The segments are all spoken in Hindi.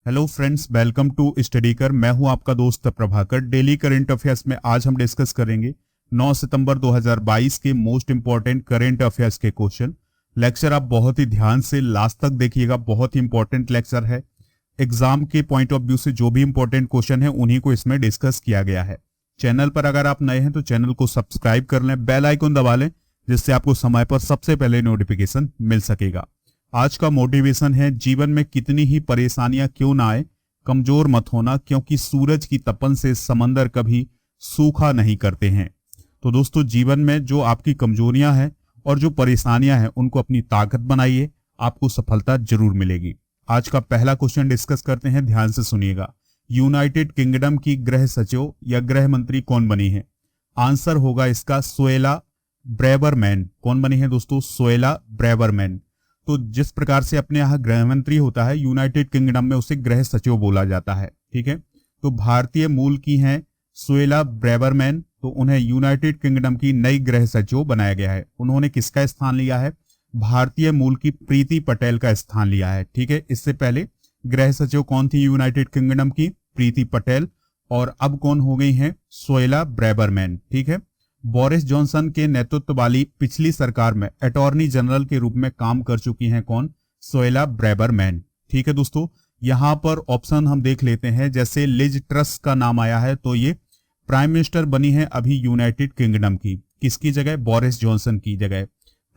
Hello friends, welcome to study कर। मैं हूं आपका दोस्त प्रभाकर। डेली करंट अफेयर्स में आज हम डिस्कस करेंगे 9 सितंबर 2022 के मोस्ट इंपॉर्टेंट करंट अफेयर्स के क्वेश्चन। लेक्चर आप बहुत ही ध्यान से लास्ट तक देखिएगा, बहुत ही इंपॉर्टेंट लेक्चर है। एग्जाम के पॉइंट ऑफ व्यू से जो भी इंपॉर्टेंट क्वेश्चन है उन्हीं को इसमें डिस्कस किया गया है। चैनल पर अगर आप नए हैं तो चैनल को सब्सक्राइब कर लें, बेल आइकन दबा लें, जिससे आपको समय पर सबसे पहले नोटिफिकेशन मिल सकेगा। आज का मोटिवेशन है, जीवन में कितनी ही परेशानियां क्यों ना आए, कमजोर मत होना, क्योंकि सूरज की तपन से समंदर कभी सूखा नहीं करते हैं। तो दोस्तों, जीवन में जो आपकी कमजोरियां हैं और जो परेशानियां हैं उनको अपनी ताकत बनाइए, आपको सफलता जरूर मिलेगी। आज का पहला क्वेश्चन डिस्कस करते हैं, ध्यान से सुनिएगा। यूनाइटेड किंगडम की गृह सचिव या गृह मंत्री कौन बनी है? आंसर होगा इसका सुएला ब्रेवरमैन। कौन बनी है दोस्तों? Suella Braverman. तो जिस प्रकार से अपने यहाँ गृह मंत्री होता है, यूनाइटेड किंगडम में उसे गृह सचिव बोला जाता है। ठीक है, तो भारतीय मूल की हैं सुएला ब्रेवरमैन, तो उन्हें यूनाइटेड किंगडम की नई गृह सचिव बनाया गया है। उन्होंने किसका स्थान लिया है? भारतीय मूल की प्रीति पटेल का स्थान लिया है। ठीक है, इससे पहले गृह सचिव कौन थी यूनाइटेड किंगडम की? प्रीति पटेल। और अब कौन हो गई हैं? Suella Braverman. ठीक है, बोरिस जॉनसन के नेतृत्व वाली पिछली सरकार में अटॉर्नी जनरल के रूप में काम कर चुकी हैं कौन? Suella Braverman. ठीक है दोस्तों, यहां पर ऑप्शन हम देख लेते हैं। जैसे लिज ट्रस का नाम आया है, तो ये प्राइम मिनिस्टर बनी है अभी यूनाइटेड किंगडम की। किसकी जगह? बोरिस जॉनसन की जगह।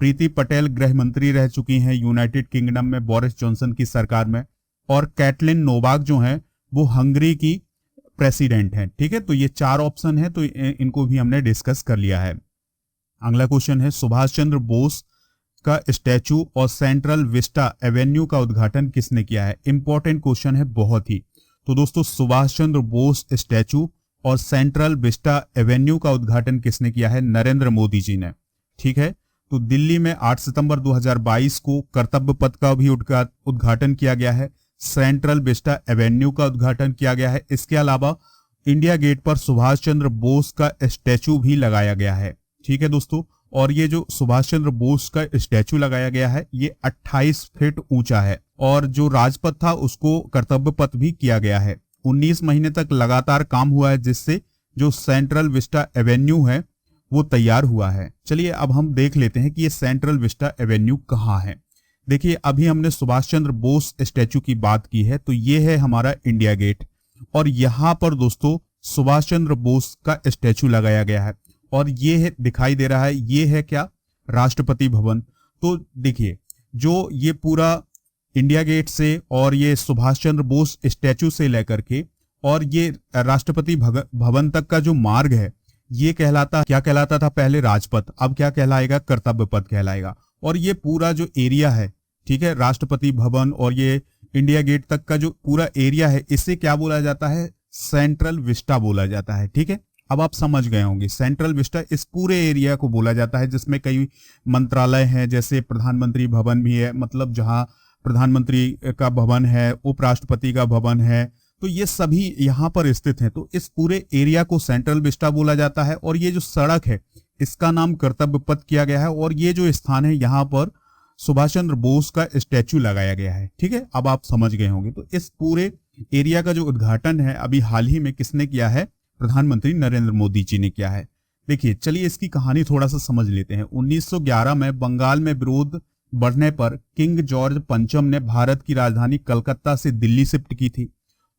प्रीति पटेल गृह मंत्री रह चुकी हैं यूनाइटेड किंगडम में बोरिस जॉनसन की सरकार में। और कैटलिन नोवाक जो है वो हंगरी की प्रेसिडेंट है। ठीक है, तो ये चार ऑप्शन है, तो इनको भी हमने डिस्कस कर लिया है। अगला क्वेश्चन है, सुभाष चंद्र बोस का स्टैचू और सेंट्रल विस्टा एवेन्यू का उद्घाटन किसने किया है? इंपॉर्टेंट क्वेश्चन है बहुत ही। तो दोस्तों, सुभाष चंद्र बोस स्टैचू और सेंट्रल विस्टा एवेन्यू का उद्घाटन किसने किया है? नरेंद्र मोदी जी ने। ठीक है, तो दिल्ली में 8 सितंबर 2022 को कर्तव्य पथ का भी उद्घाटन किया गया है। सेंट्रल विस्टा एवेन्यू का उद्घाटन किया गया है। इसके अलावा इंडिया गेट पर सुभाष चंद्र बोस का स्टैचू भी लगाया गया है। ठीक है दोस्तों, और ये जो सुभाष चंद्र बोस का स्टैचू लगाया गया है ये 28 फीट ऊंचा है। और जो राजपथ था उसको कर्तव्य पथ भी किया गया है। 19 महीने तक लगातार काम हुआ है, जिससे जो सेंट्रल विस्टा एवेन्यू है वो तैयार हुआ है। चलिए अब हम देख लेते हैं कि ये सेंट्रल विस्टा एवेन्यू कहाँ है। देखिए, अभी हमने सुभाष चंद्र बोस स्टैचू की बात की है, तो ये है हमारा इंडिया गेट। और यहाँ पर दोस्तों सुभाष चंद्र बोस का स्टैचू लगाया गया है। और ये है, दिखाई दे रहा है, ये है क्या? राष्ट्रपति भवन। तो देखिए, जो ये पूरा इंडिया गेट से और ये सुभाष चंद्र बोस स्टैचू से लेकर के और ये राष्ट्रपति भवन तक का जो मार्ग है, ये क्या कहलाता था पहले? राजपथ। अब क्या कहलाएगा? कर्तव्य पथ कहलाएगा। और ये पूरा जो एरिया है, ठीक है, राष्ट्रपति भवन और ये इंडिया गेट तक का जो पूरा एरिया है, इसे क्या बोला जाता है? सेंट्रल विस्टा बोला जाता है। ठीक है, अब आप समझ गए होंगे, सेंट्रल विस्टा इस पूरे एरिया को बोला जाता है, जिसमें कई मंत्रालय हैं, जैसे प्रधानमंत्री भवन भी है, मतलब जहां प्रधानमंत्री का भवन है, उपराष्ट्रपति का भवन है, तो ये सभी यहाँ पर स्थित हैं। तो इस पूरे एरिया को सेंट्रल विस्टा बोला जाता है। और ये जो सड़क है इसका नाम कर्तव्य पथ किया गया है। और ये जो स्थान है यहाँ पर सुभाष चंद्र बोस का स्टैचू लगाया गया है। ठीक है, अब आप समझ गए होंगे। तो इस पूरे एरिया का जो उद्घाटन है अभी हाल ही में किसने किया है? प्रधानमंत्री नरेंद्र मोदी जी ने किया है। देखिए, चलिए इसकी कहानी थोड़ा सा समझ लेते हैं। 1911 में बंगाल में विरोध बढ़ने पर किंग जॉर्ज पंचम ने भारत की राजधानी कलकत्ता से दिल्ली शिफ्ट की थी।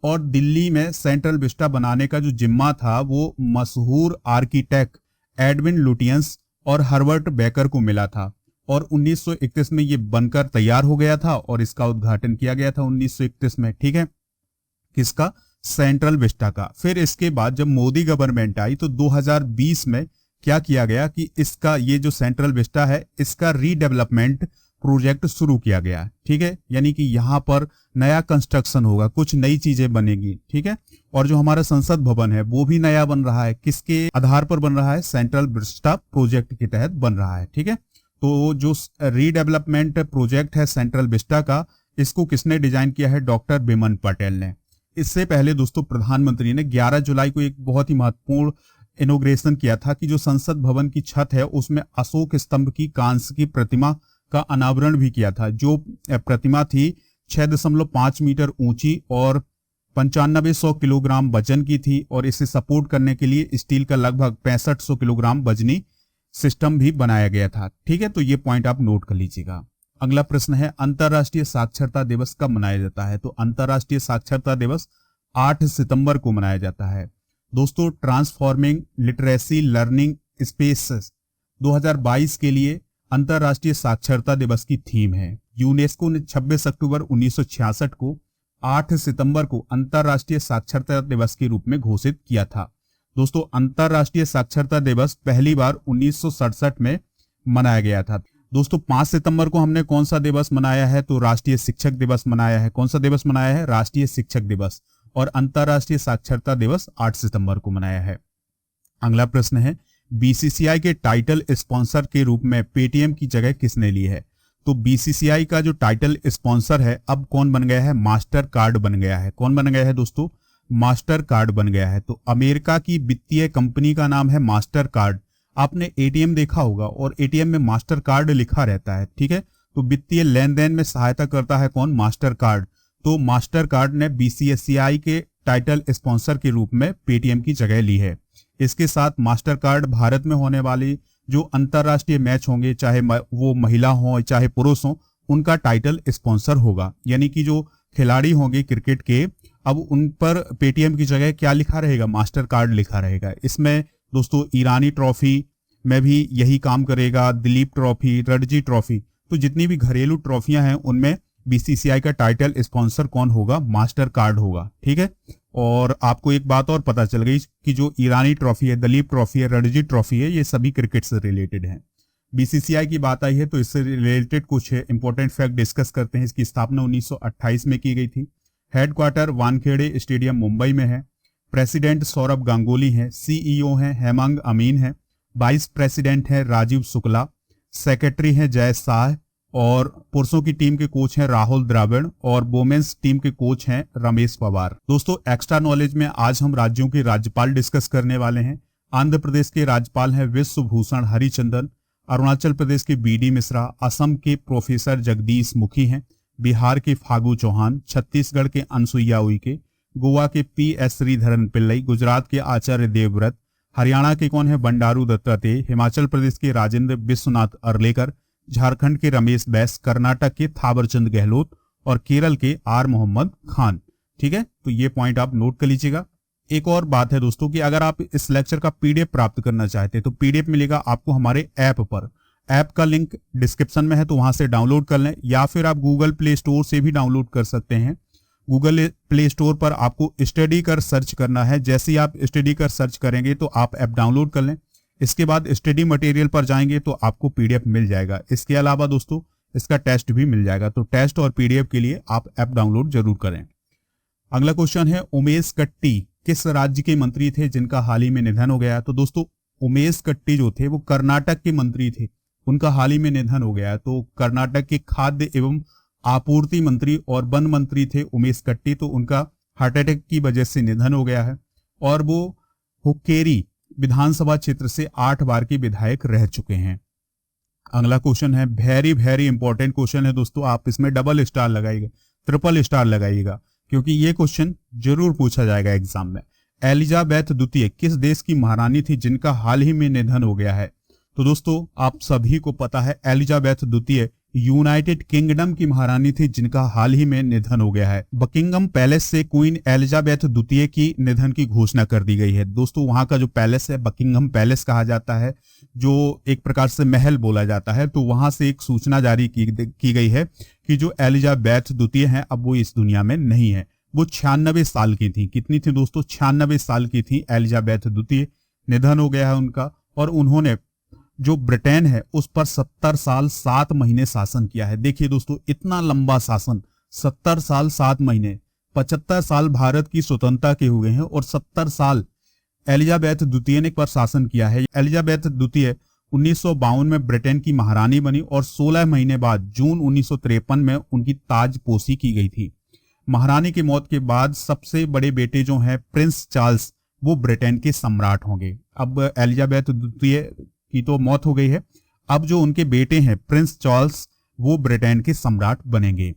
और दिल्ली में सेंट्रल विस्टा बनाने का जो जिम्मा था वो मशहूर आर्किटेक्ट एडविन लुटियंस और हर्बर्ट बेकर को मिला था। और 1931 में ये बनकर तैयार हो गया था और इसका उद्घाटन किया गया था 1931 में। ठीक है, किसका? सेंट्रल विस्टा का। फिर इसके बाद जब मोदी गवर्नमेंट आई तो 2020 में क्या किया गया कि इसका ये जो सेंट्रल विस्टा है इसका रीडेवलपमेंट प्रोजेक्ट शुरू किया गया। ठीक है, यानी कि यहाँ पर नया कंस्ट्रक्शन होगा, कुछ नई चीजें बनेगी। ठीक है, और जो हमारा संसद भवन है वो भी नया बन रहा है। किसके आधार पर बन रहा है? सेंट्रल विस्टा प्रोजेक्ट के तहत बन रहा है। ठीक है, तो जो रीडेवलपमेंट प्रोजेक्ट है सेंट्रल विस्टा का, इसको किसने डिजाइन किया है? डॉक्टर बिमन पटेल ने। इससे पहले दोस्तों प्रधानमंत्री ने 11 जुलाई को एक बहुत ही महत्वपूर्ण इनोग्रेशन किया था कि जो संसद भवन की छत है उसमें अशोक स्तंभ की कांस्य की प्रतिमा का अनावरण भी किया था। जो प्रतिमा थी 6.5 मीटर ऊंची और 9500 किलोग्राम वजन की थी और इसे सपोर्ट करने के लिए स्टील का लगभग 6500 किलोग्राम वजनी सिस्टम भी बनाया गया था। ठीक है, तो ये पॉइंट आप नोट कर लीजिएगा। अगला प्रश्न है अंतर्राष्ट्रीय साक्षरता दिवस कब मनाया जाता है? तो अंतर्राष्ट्रीय साक्षरता दिवस 8 सितंबर को मनाया जाता है। दोस्तों, ट्रांसफॉर्मिंग लिटरेसी लर्निंग स्पेसेस 2022 के लिए अंतर्राष्ट्रीय साक्षरता दिवस की थीम है। यूनेस्को ने 26 अक्टूबर 1966 को 8 सितंबर को अंतर्राष्ट्रीय साक्षरता दिवस के रूप में घोषित किया था। दोस्तों, अंतर्राष्ट्रीय साक्षरता दिवस पहली बार 1967 में मनाया गया था। दोस्तों, 5 सितंबर को हमने कौन सा दिवस मनाया है? तो राष्ट्रीय शिक्षक दिवस मनाया है। कौन सा दिवस मनाया है? राष्ट्रीय शिक्षक दिवस। और अंतर्राष्ट्रीय साक्षरता दिवस 8 सितंबर को मनाया है। अगला प्रश्न है बीसीसीआई के टाइटल स्पॉन्सर के रूप में पेटीएम की जगह किसने ली है? तो बीसीसीआई का जो टाइटल स्पॉन्सर है अब कौन बन गया है? मास्टर कार्ड बन गया है। कौन बन गया है दोस्तों? मास्टर कार्ड बन गया है। तो अमेरिका की वित्तीय कंपनी का नाम है मास्टर कार्ड। आपने एटीएम देखा होगा और एटीएम में मास्टर कार्ड लिखा रहता है। ठीक है, तो वित्तीय लेन देन में सहायता करता है कौन? Master card. तो मास्टर कार्ड ने बीसीसीआई के टाइटल स्पॉन्सर के रूप में पेटीएम की जगह ली है। इसके साथ मास्टर कार्ड भारत में होने वाली जो अंतरराष्ट्रीय मैच होंगे, चाहे वो महिला हो चाहे पुरुष हो, उनका टाइटल स्पॉन्सर होगा। यानी कि जो खिलाड़ी होंगे क्रिकेट के, अब उन पर पेटीएम की जगह क्या लिखा रहेगा? मास्टर कार्ड लिखा रहेगा। इसमें दोस्तों ईरानी ट्रॉफी में भी यही काम करेगा, दिलीप ट्रॉफी, रणजी ट्रॉफी, तो जितनी भी घरेलू ट्रॉफियां हैं उनमें बीसीसीआई का टाइटल स्पॉन्सर कौन होगा? मास्टर कार्ड होगा। ठीक है, और आपको एक बात और पता चल गई कि जो ईरानी ट्रॉफी है, दिलीप ट्रॉफी है, रणजी ट्रॉफी है, ये सभी क्रिकेट से रिलेटेड है। बीसीसीआई की बात आई है तो इससे रिलेटेड कुछ इंपॉर्टेंट फैक्ट डिस्कस करते हैं। इसकी स्थापना 1928 में की गई थी। हेडक्वार्टर वानखेड़े स्टेडियम मुंबई में है। प्रेसिडेंट सौरभ गांगुली हैं। सीईओ हैं हेमंग अमीन हैं। वाइस प्रेसिडेंट हैं राजीव शुक्ला। सेक्रेटरी हैं जय शाह। और पुरुषों की टीम के कोच हैं राहुल द्रविड़ और वुमेन्स टीम के कोच हैं रमेश पवार। दोस्तों, एक्स्ट्रा नॉलेज में आज हम राज्यों के राज्यपाल डिस्कस करने वाले हैं। आंध्र प्रदेश के राज्यपाल हैं विश्वभूषण हरिचंदन। अरुणाचल प्रदेश के बीडी मिश्रा। असम के प्रोफेसर जगदीश मुखी हैं। बिहार के फागू चौहान। छत्तीसगढ़ के अनसुईया उइके। गोवा के पीएस श्रीधरन पिल्लई। गुजरात के आचार्य देवव्रत। हरियाणा के कौन है? बंडारू दत्तात्रेय। हिमाचल प्रदेश के राजेंद्र विश्वनाथ अर्लेकर। झारखंड के रमेश बैस। कर्नाटक के थावरचंद गहलोत और केरल के आर मोहम्मद खान। ठीक है, तो ये पॉइंट आप नोट कर लीजिएगा। एक और बात है दोस्तों कि अगर आप इस लेक्चर का पीडीएफ प्राप्त करना चाहते हैं तो पीडीएफ मिलेगा आपको हमारे ऐप पर। ऐप का लिंक डिस्क्रिप्शन में है, तो वहां से डाउनलोड कर लें, या फिर आप गूगल प्ले स्टोर से भी डाउनलोड कर सकते हैं। गूगल प्ले स्टोर पर आपको स्टडी कर सर्च करना है। जैसे ही आप स्टडी कर सर्च करेंगे तो आप ऐप डाउनलोड कर लें। इसके बाद स्टडी मटेरियल पर जाएंगे तो आपको पीडीएफ मिल जाएगा। इसके अलावा दोस्तों इसका टेस्ट भी मिल जाएगा। तो टेस्ट और पीडीएफ के लिए आप ऐप डाउनलोड जरूर करें। अगला क्वेश्चन है उमेश कट्टी किस राज्य के मंत्री थे जिनका हाल ही में निधन हो गया? तो दोस्तों उमेश कट्टी जो थे वो कर्नाटक के मंत्री थे, उनका हाल ही में निधन हो गया। तो कर्नाटक के खाद्य एवं आपूर्ति मंत्री और वन मंत्री थे उमेश कट्टी, तो उनका हार्ट अटैक की वजह से निधन हो गया है। और वो हुक्केरी विधानसभा क्षेत्र से 8 बार के विधायक रह चुके हैं। अगला क्वेश्चन है वेरी वेरी इंपॉर्टेंट क्वेश्चन है दोस्तों, आप इसमें डबल स्टार लगाइएगा, ट्रिपल स्टार लगाइएगा, क्योंकि ये क्वेश्चन जरूर पूछा जाएगा एग्जाम में। एलिजाबेथ द्वितीय किस देश की महारानी थी जिनका हाल ही में निधन हो गया है? तो दोस्तों आप सभी को पता है एलिजाबेथ द्वितीय यूनाइटेड किंगडम की महारानी थी जिनका हाल ही में निधन हो गया है। बकिंगम पैलेस से क्वीन एलिजाबेथ द्वितीय की निधन की घोषणा कर दी गई है। दोस्तों वहां का जो पैलेस है बकिंगम पैलेस कहा जाता है, जो एक प्रकार से महल बोला जाता है। तो वहां से एक सूचना जारी की गई है कि जो एलिजाबेथ द्वितीय है अब वो इस दुनिया में नहीं है। वो 96 साल की थी। कितनी थी दोस्तों? 96 साल की थी एलिजाबेथ द्वितीय। निधन हो गया है उनका। और उन्होंने जो ब्रिटेन है उस पर 70 साल 7 महीने शासन किया है। देखिए दोस्तों इतना लंबा शासन, 70 साल 7 महीने, 75 साल भारत की स्वतंत्रता के हुए हैं और 70 साल एलिजाबेथ द्वितीय ने पर शासन किया है। एलिजाबेथ द्वितीय 1952 में ब्रिटेन की महारानी बनी और 16 महीने बाद जून 1953 में उनकी ताजपोशी की गई थी। महारानी की मौत के बाद सबसे बड़े बेटे जो हैं प्रिंस चार्ल्स, वो ब्रिटेन के सम्राट होंगे। अब एलिजाबेथ द्वितीय की तो मौत हो गई है, अब जो उनके बेटे हैं प्रिंस चार्ल्स वो ब्रिटेन के सम्राट बनेंगे।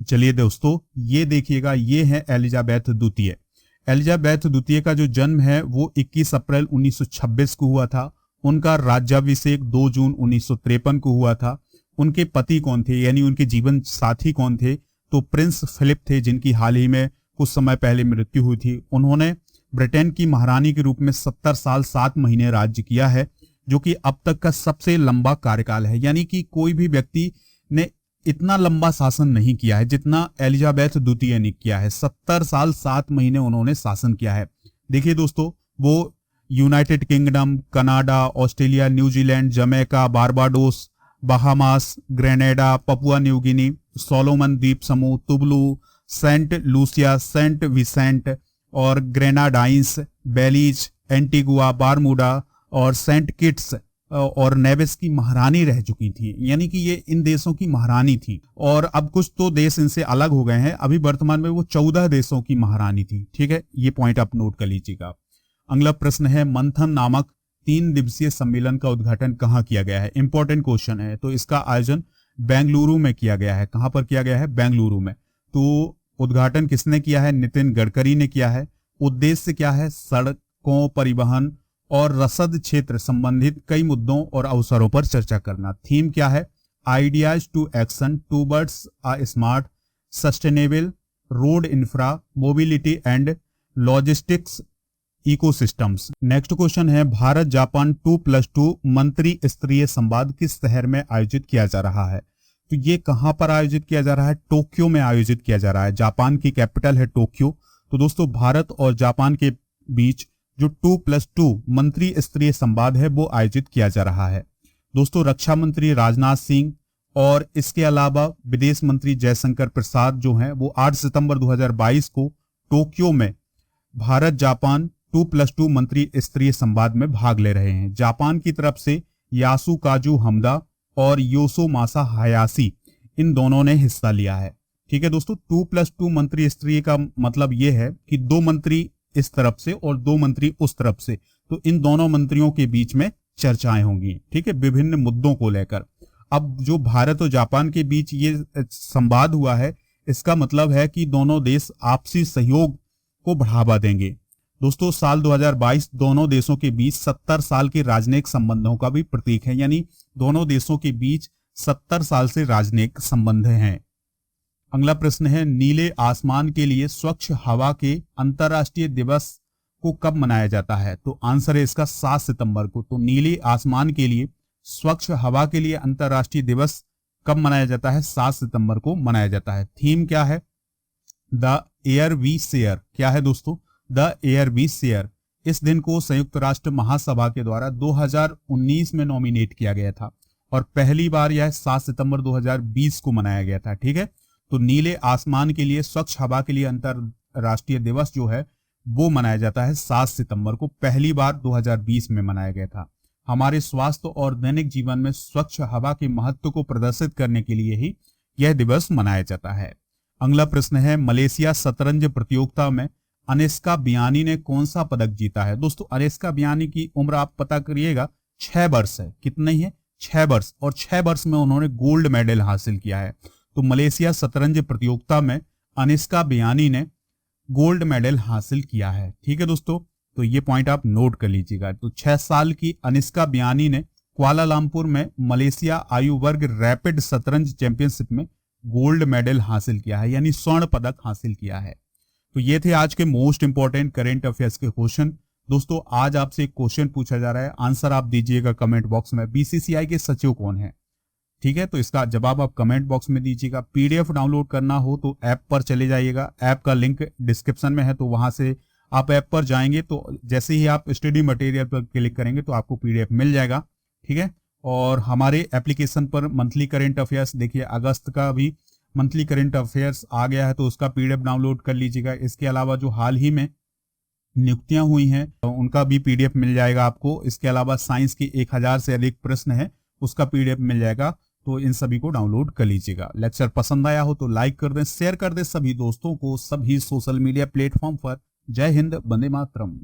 चलिए दोस्तों, ये देखिएगा, ये है एलिजाबेथ द्वितीय। एलिजाबेथ द्वितीय का जो जन्म है वो 21 अप्रैल 1926 को हुआ था। उनका राज्याभिषेक 2 जून 1953 को हुआ था। उनके पति कौन थे, यानी उनके जीवन साथी कौन थे? तो प्रिंस फिलिप थे, जिनकी हाल ही में कुछ समय पहले मृत्यु हुई थी। उन्होंने ब्रिटेन की महारानी के रूप में 70 साल 7 महीने राज्य किया है, जो कि अब तक का सबसे लंबा कार्यकाल है। यानी कि कोई भी व्यक्ति ने इतना लंबा शासन नहीं किया है जितना एलिजाबेथ द्वितीय ने किया है। 70 साल 7 महीने उन्होंने शासन किया है। देखिए दोस्तों, वो United Kingdom, Canada, Australia, New Zealand, Jamaica, Barbados, Bahamas, Grenada, Papua New Guinea, Solomon द्वीप समूह, Tuvalu, Saint Lucia, Saint Vincent और ग्रेनाडाइंस, बेलीज, एंटीगुआ, बारमूडा और सेंट किट्स और नेविस की महारानी रह चुकी थी। यानी कि ये इन देशों की महारानी थी। और अब कुछ तो देश इनसे अलग हो गए हैं। अभी वर्तमान में वो 14 देशों की महारानी थी। ठीक है, ये पॉइंट आप नोट कर लीजिएगा। अगला प्रश्न है, मंथन नामक 3 दिवसीय सम्मेलन का उद्घाटन कहाँ किया गया है? इंपॉर्टेंट क्वेश्चन है। तो इसका आयोजन बेंगलुरु में किया गया है। कहां पर किया गया है? बेंगलुरु में। तो उद्घाटन किसने किया है? नितिन गडकरी ने किया है। उद्देश्य क्या है? सड़कों, परिवहन और रसद क्षेत्र संबंधित कई मुद्दों और अवसरों पर चर्चा करना। थीम क्या है? Ideas to action towards a smart sustainable road infra mobility and logistics ecosystems. Next question है, भारत जापान 2+2 मंत्री स्तरीय संवाद किस शहर में आयोजित किया जा रहा है? तो ये कहां पर आयोजित किया जा रहा है? टोक्यो में आयोजित किया जा रहा है। जापान की कैपिटल है टोक्यो। तो दोस्तों, भारत और जापान के बीच जो 2+2 मंत्री स्तरीय संवाद है वो आयोजित किया जा रहा है। दोस्तों, रक्षा मंत्री राजनाथ सिंह और इसके अलावा विदेश मंत्री जयशंकर प्रसाद जो हैं वो 8 सितंबर 2022 को टोक्यो में भारत जापान 2+2 मंत्री स्तरीय संवाद में भाग ले रहे हैं। जापान की तरफ से यासुकाजु हमदा और योसोमासा हायाशी, इन दोनों ने हिस्सा लिया है। ठीक है दोस्तों, 2+2 मंत्री स्तरीय का मतलब यह है कि 2 मंत्री इस तरफ से और 2 मंत्री उस तरफ से। तो इन दोनों मंत्रियों के बीच में चर्चाएं होंगी। ठीक है, विभिन्न मुद्दों को लेकर। अब जो भारत और जापान के बीच ये संवाद हुआ है, इसका मतलब है कि दोनों देश आपसी सहयोग को बढ़ावा देंगे। दोस्तों, साल 2022 दोनों देशों के बीच 70 साल के राजनयिक संबंधों का भी प्रतीक है। यानी दोनों देशों के बीच 70 साल से राजनयिक संबंध हैं। अगला प्रश्न है, नीले आसमान के लिए स्वच्छ हवा के अंतर्राष्ट्रीय दिवस को कब मनाया जाता है? तो आंसर है इसका 7 सितंबर को। तो नीले आसमान के लिए स्वच्छ हवा के लिए अंतर्राष्ट्रीय दिवस कब मनाया जाता है? 7 सितंबर को मनाया जाता है। थीम क्या है? The air we share. क्या है दोस्तों? The air we share. इस दिन को संयुक्त राष्ट्र महासभा के द्वारा 2019 में नॉमिनेट किया गया था और पहली बार यह 7 सितंबर 2020 को मनाया गया था। ठीक है, तो नीले आसमान के लिए स्वच्छ हवा के लिए अंतरराष्ट्रीय दिवस जो है वो मनाया जाता है 7 सितंबर को। पहली बार 2020 में मनाया गया था। हमारे स्वास्थ्य और दैनिक जीवन में स्वच्छ हवा के महत्व को प्रदर्शित करने के लिए ही यह दिवस मनाया जाता है। अगला प्रश्न है, मलेशिया शतरंज प्रतियोगिता में अनिष्का बियानी ने कौन सा पदक जीता है? दोस्तों, अनिष्का बियानी की उम्र आप पता करिएगा, 6 वर्ष है। कितनी है? 6 वर्ष। और 6 वर्ष में उन्होंने गोल्ड मेडल हासिल किया है। तो मलेशिया शतरंज प्रतियोगिता में अनिष्का बियानी ने गोल्ड मेडल हासिल किया है। ठीक है दोस्तों, तो ये पॉइंट आप नोट कर लीजिएगा। तो 6 साल की अनिष्का बियानी ने कुआलालंपुर में मलेशिया आयु वर्ग रैपिड शतरंज चैंपियनशिप में गोल्ड मेडल हासिल किया है, यानी स्वर्ण पदक हासिल किया है। तो ये थे आज के मोस्ट इंपॉर्टेंट करेंट अफेयर्स के क्वेश्चन। दोस्तों, आज आपसे एक क्वेश्चन पूछा जा रहा है, आंसर आप दीजिएगा कमेंट बॉक्स में। बीसीसीआई के सचिव कौन है? ठीक है, तो इसका जवाब आप कमेंट बॉक्स में दीजिएगा। पीडीएफ डाउनलोड करना हो तो ऐप पर चले जाइएगा। ऐप का लिंक डिस्क्रिप्शन में है, तो वहां से आप ऐप पर जाएंगे तो जैसे ही आप स्टडी मटेरियल पर क्लिक करेंगे तो आपको पीडीएफ मिल जाएगा। ठीक है, और हमारे एप्लीकेशन पर मंथली करेंट अफेयर्स, देखिए अगस्त का भी मंथली करेंट अफेयर्स आ गया है, तो उसका पीडीएफ डाउनलोड कर लीजिएगा। इसके अलावा जो हाल ही में नियुक्तियां हुई हैं तो उनका भी पीडीएफ मिल जाएगा आपको। इसके अलावा साइंस की 1000 से अधिक प्रश्न है, उसका पीडीएफ मिल जाएगा। तो इन सभी को डाउनलोड कर लीजिएगा। लेक्चर पसंद आया हो तो लाइक कर दें, शेयर कर दें सभी दोस्तों को, सभी सोशल मीडिया प्लेटफॉर्म पर। जय हिंद, वंदे मातरम।